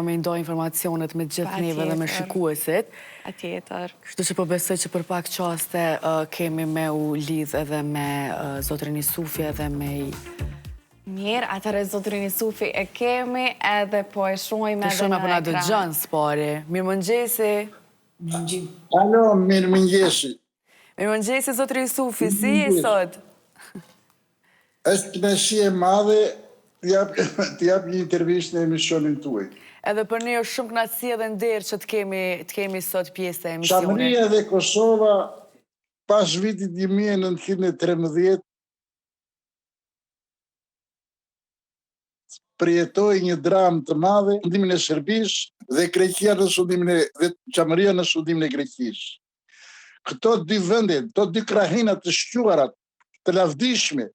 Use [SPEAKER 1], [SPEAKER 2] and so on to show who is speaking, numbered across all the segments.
[SPEAKER 1] Me ndo informacionet me gjithë neve dhe me shikuesit.
[SPEAKER 2] Atjetër.
[SPEAKER 1] Kështu që po besoj që për pak qaste kemi me u lidh edhe me zotrin Isufi edhe me i...
[SPEAKER 2] Mirë, atëre zotrin Isufi e kemi edhe po e shojme edhe në ekran.
[SPEAKER 1] Të shojme për nga dëgjën, s'pari. Mirë mëngjesi.
[SPEAKER 3] Alo, mirë mëngjesi.
[SPEAKER 1] Mirë mëngjesi, zotrin Isufi, si e sot?
[SPEAKER 3] Është kënaqësi e madhe të jap një intervistë në emisionin tuaj.
[SPEAKER 1] Edhe për ne është shumë kënaqësi edhe nder që të kemi sot pjesë e emisionit.
[SPEAKER 3] Çamëria dhe Kosova pas vitit 1913 përjetoi një dramë të madhe, sundimin e Serbisë dhe Greqia në sundimin dhe Çamëria në sundimin e Greqisë. Këto dy vende, këto dy krahina të shquara, të lavdishme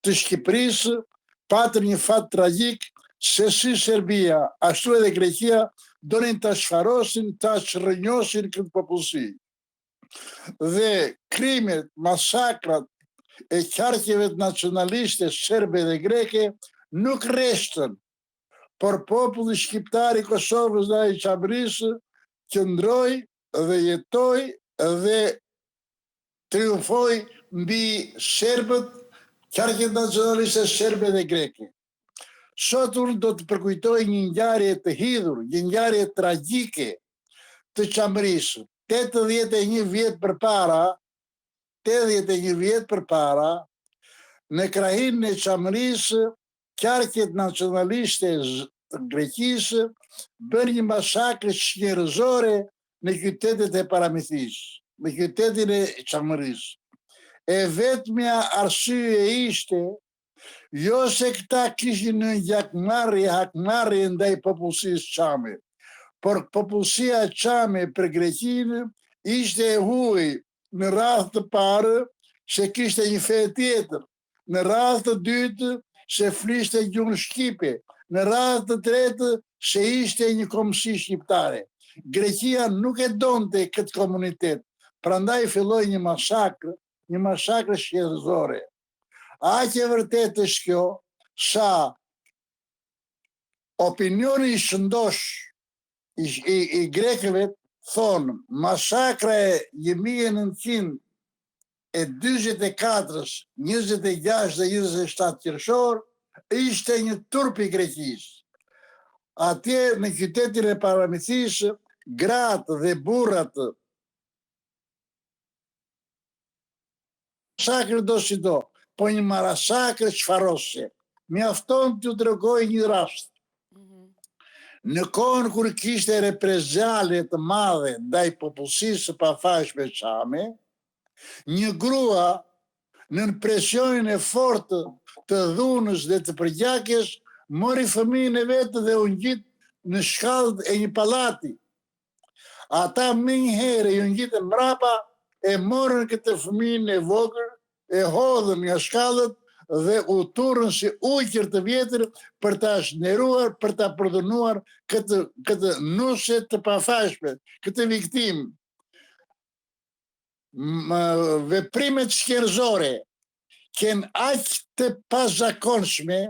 [SPEAKER 3] të Shqipërisë patën një fat tragjik se si Serbia, ashtu edhe Greqia, donin të shfarosin, të shërënjosin këtë popullsi. Dhe krimet, masakrat e qarkjeve të nacionaliste serbe dhe greke nuk reshtën, por populli shqiptar i Kosovës dhe i Çamërisë qëndroi dhe jetoi dhe triumfoi mbi serbët, qarkjet nacionaliste serbe dhe greke. Sot unë do të përkujtoj një ngjarje të hidhur, një ngjarje tragjike të Çamërisë. 81 vjet përpara, në krahinën e Çamërisë, qarkjet nacionaliste të Greqisë bën një masakër njerëzore në qytetet e Paramithis, në qytetin e Çamërisë. E vetmja arsye ishte jo se këta kishin në hakmarrje ndaj popullsisë çame, por popullsia çame për Greqinë ishte e huaj në radhë të parë se kishte një fe tjetër, në radhë të dytë se fliste gjuhën shqipe, në radhë të tretë se ishte një kombësi shqiptare. Greqia nuk e donte këtë komunitet, prandaj filloi një masakër shqetësore. Aq e vërtet është kjo, sa opinioni i shëndosh i grekëve thonë masakra e 1924-ës, 26 dhe 27 qershor ishte një turp i Greqisë. Atje në qytetin e Paramithis, gratë dhe burrat masakër do si do, po një masakër çfarose. Mjafton t'ju tregoj një rast. Në kohën kur kishte reprezale të madhe ndaj popullsisë së pafajshme çame, një grua në presionin e fortë të dhunës dhe të përgjakjes mori fëmijën e vetë dhe u ngjit në shkallët e një pallati. Ata menjëherë ju ngjitën mbrapa, e morën këtë fëmijën e vogël, e hodhën nga shkallët dhe u turrën si ujqër të vjetër për ta shneruar, për ta përdhunuar këtë nuse të pafajshme, këtë viktimë. Veprimet shkerzore qenë aq të pazakonshme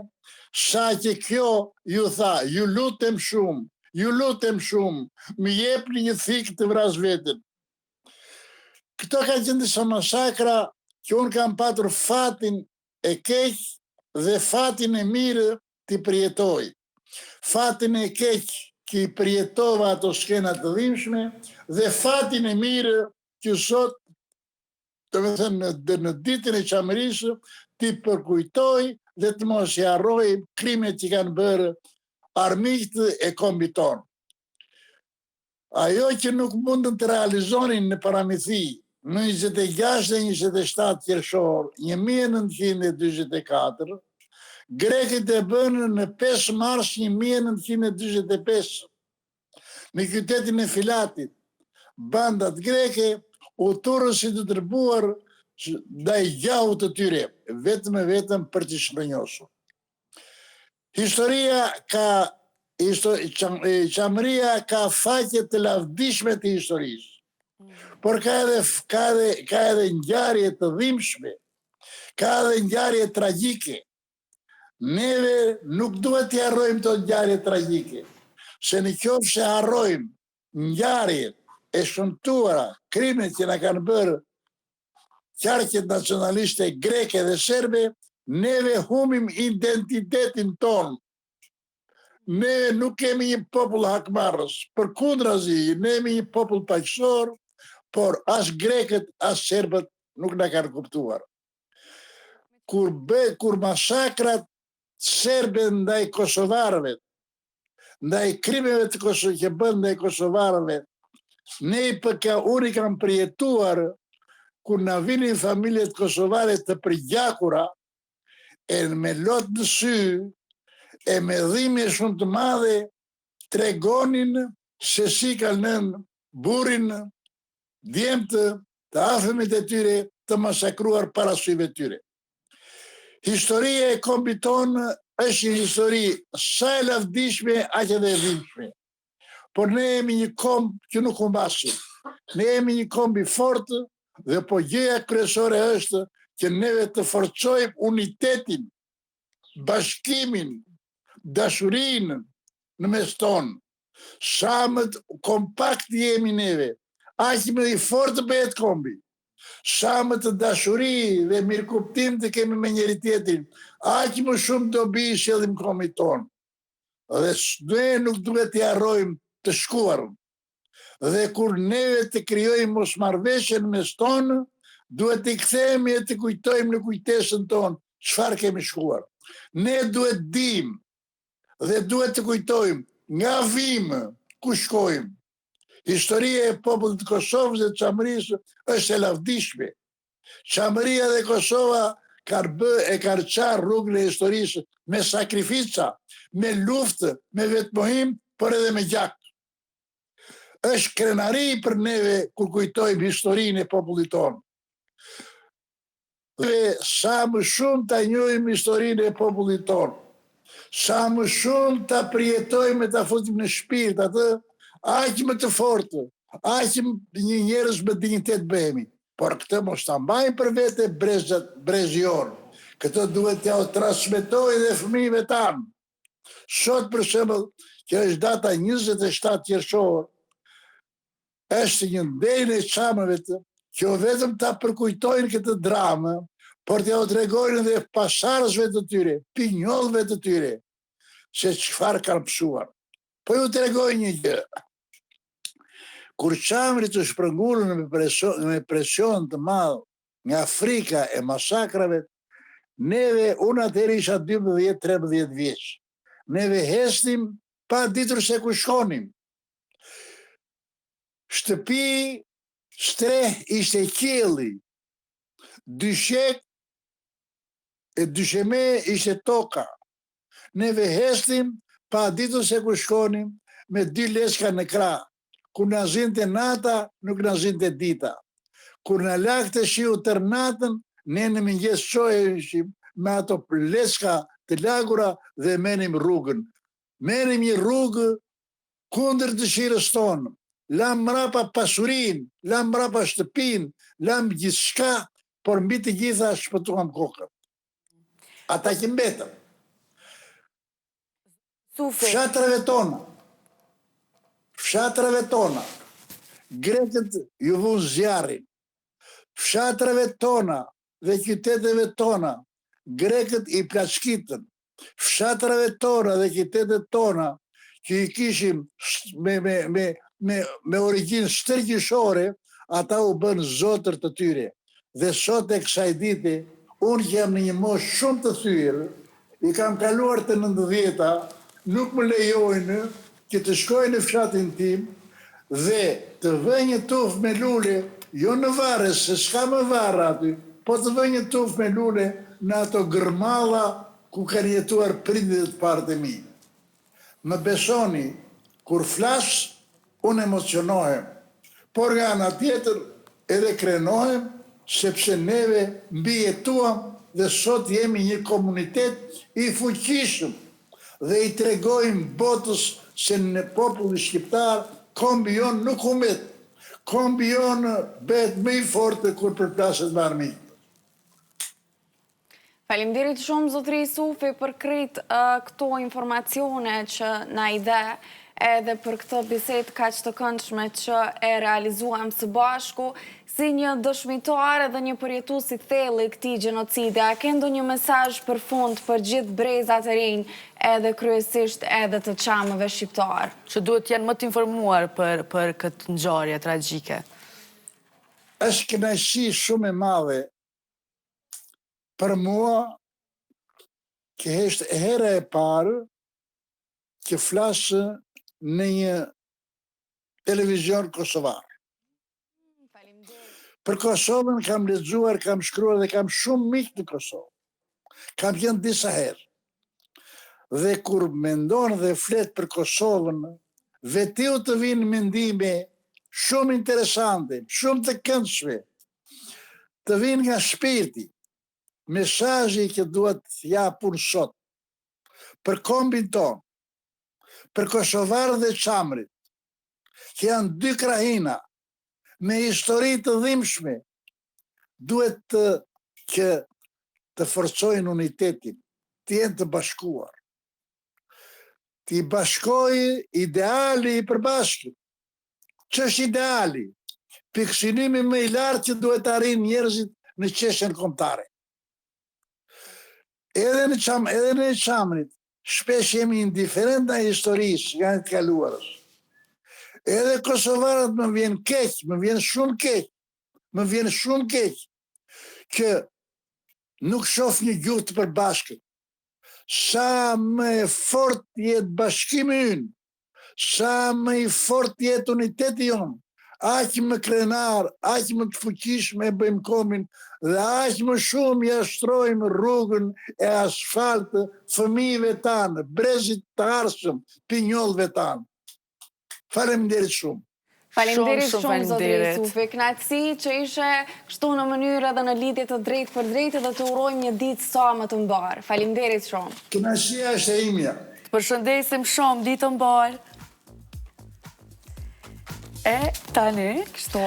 [SPEAKER 3] sa që kjo ju tha, ju lutem shumë, më jepni një thikë të vras veten. Këto kanë qenë disa masakra që unë kam patur fatin e keq dhe fatin e mirë t'i përjetoj. Fatin e keq që i përjetova ato skena të dhimbshme dhe fatin e mirë që sot, në ditën e Çamërisë, t'i përkujtoj dhe të mos i harroj krimet që kanë bërë armiqtë e kombit tonë. Ajo që nuk mundën të realizonin në Paramithi, në 26 dhe 27 qershor 1924, grekët e bënë në 5 mars 1925. Në qytetin e Filatit, bandat greke u turrën si të tërbuar ndaj gjahut të tyre, vetëm për të shpërnjosur. Çamëria ka faqe të lavdishme të historisë, por ka edhe ngjarje të dhimbshme, ka edhe ngjarje tragjike. Neve nuk duhet t'i harrojmë të ngjarje tragjike. se në qoftë se harrojmë ngjarjet e shëmtuara, krimet që na kanë bërë qarqet nacionaliste greke dhe serbe, neve humim identitetin tonë. Ne nuk kemi një popull hakmarrës, përkundrazi, ne jemi një popull paqësor, por as grekët, as serbët nuk na kanë kuptuar. Kur masakrat serbe ndaj kosovarëve, ndaj krimeve që bën ndaj kosovarëve, unë i kam përjetuar kur na vinin familjet kosovare të përgjakura, e me lot në sy, e me dhimbje shumë të madhe, tregonin se si kanë lënë burrin, djemtë, të afërmit e tyre të masakruar para syve tyre. Historia e kombit tonë është një histori sa e lavdishme, aq edhe e dhimbshme. Por ne jemi një komb që nuk humbasim. Ne jemi një komb i fortë dhe po gjëja kryesore është që neve të forcojmë unitetin, bashkimin, dashurinë në mes tonë. Sa më kompakt jemi neve, aq më i fortë bëhet kombi. Sa më të dashuri dhe mirëkuptim të kemi me njëri tjetrin, aq më shumë dobi i sjellim kombit tonë. Dhe ne nuk duhet t'i harrojmë të shkuarën. Dhe kur neve të krijojmë mosmarrveshjen mes tonë, duhet t'i kthehemi e të kujtojmë në kujtesën tonë çfarë kemi shkuar. Ne duhet dim dhe duhet të kujtojmë nga vim ku shkojmë. Historia e popullit të Kosovës dhe Çamërisë është e lavdishme. Çamëria dhe Kosova e kanë qarë rrugën e historisë me sakrifica, me luftë, me vetmohim, por edhe me gjak. Është krenari për neve kur kujtojmë historinë e popullit tonë. Dhe sa më shumë ta njohim historinë e popullit tonë, sa më shumë ta përjetojmë e ta futim në shpirt atë, aq më të fortë, aq një njerëz me dinjitet bëhemi. Por këtë mos ta mbajmë për vete brezjon. Këtë duhet t'ja transmetoj dhe fëmijëve tanë. Sot për shembull, që është data 27 qershor, është një ndenjë e çamëve që vetëm ta përkujtojnë këtë dramë, por t'ja tregojnë dhe pasardhësve të tyre, pinjollëve të tyre, se çfarë kanë mësuar. Po ju tregoj një gjë. Kur çamërit u shpërngulën me presion të madh nga frika e masakrave, neve, unë atëherë isha 12-13 vjeç. Neve hesnim pa ditur se ku shkonim. Shtëpi, shtreh ishte qielli. Dyshek e dysheme ishte toka. Neve hesnim pa ditur se ku shkonim me 2 leska në krah. Kur na zinte nata, nuk na zinte dita. Kur na lagte shiu tër natën, ne në mëngjes çoheshim me ato leska të lagura dhe menim rrugën. Menim një rrugë kundër dëshirës tonë. Lam mrapa pasurinë, lam mrapa shtëpinë, lam gjithçka, por mbi të gjitha shpëtuam kokën. Ata që mbetëm. Fshatrave tona, grekët ju vunë zjarrin. Fshatrave tona dhe qyteteve tona, grekët i plaçkitën. Fshatrave tona dhe qytetet tona, që i kishim me origjinë shtërgjishore, ata u bën zotër të tyre. Dhe sot e kësaj dite, unë që jam në një moshë shumë të thyrë, i kam kaluar të 90-ta, nuk më lejojnë që të shkoj në fshatin tim dhe të vë një tuf me lule, jo në Varre, se s'ka më varë aty, po të vë një tuf me lule në ato gërmalla ku kanë jetuar prindit parë të mi. Më besoni, kur flas, unë emocionohem, por nga ana tjetër edhe krenohem, sepse neve mbi jetuam dhe sot jemi një komunitet i fuqishëm dhe i tregojmë botës se në populli shqiptar kombi jon nuk humbet. Kombi jon bëhet më i fortë kur përplaset me armiq.
[SPEAKER 2] Faleminderit shumë zotëri Sufi për krejt këto informacione që na i dhe, edhe për këtë bisedë kaq të këndshme që e realizuam së bashku. Si një dëshmitar edhe një përjetues i thellë i këtij gjenocidi, a ke ndonjë mesazh për fund për gjithë brezat e rinj, edhe kryesisht edhe të çamëve shqiptar?
[SPEAKER 1] Që duhet të jenë më të informuar për këtë ngjarje tragjike.
[SPEAKER 3] Është kënaqësi shumë e madhe për mua që është hera e parë që flasë në një televizion kosovar. Për Kosovën kam lexuar, kam shkruar dhe kam shumë mik në Kosovë. Kam qenë disa herë. Dhe kur mendon dhe flet për Kosovën, vetiu të vinë mendime shumë interesante, shumë të këndshme, të vinë nga shpirti. Mesazhi që duhet japur sot për kombin ton, për kosovarët dhe çamrit, që janë dy krahina me histori të dhimbshme, duhet që të forcojnë unitetin, të jenë të bashkuar. Të bashkojë ideali i përbashkët. Ç'është ideali? Pikësinimi më i lartë që duhet të arrijnë njerëzit në çështjen kombëtare. Edhe në çamrit, shpesh jemi indiferent ndaj historisë nga të kaluarës. Edhe kosovarët më vjen keq, më vjen shumë keq që nuk shoh një gjuhë të përbashkët. Sa më fort jetë bashkimi ynë, sa më i fort jetë uniteti jonë, aq më krenar, aq më të fuqishme e bëjmë kombin dhe aq më shumë ja shtrojmë rrugën e asfaltë fëmijëve tanë, brezit të ardhshëm, pinjollëve tanë. Faleminderit shumë.
[SPEAKER 2] Faleminderit shumë, zotëri Jusufi. Kënaqësi që ishe kështu në mënyrë edhe në lidhje të drejtë për drejtë dhe të urojmë një ditë sa më të mbarë. Faleminderit shumë.
[SPEAKER 3] Kënaqësia është e imja.
[SPEAKER 1] Të përshëndesim shumë, ditë të mbarë. E tani,
[SPEAKER 2] Kështu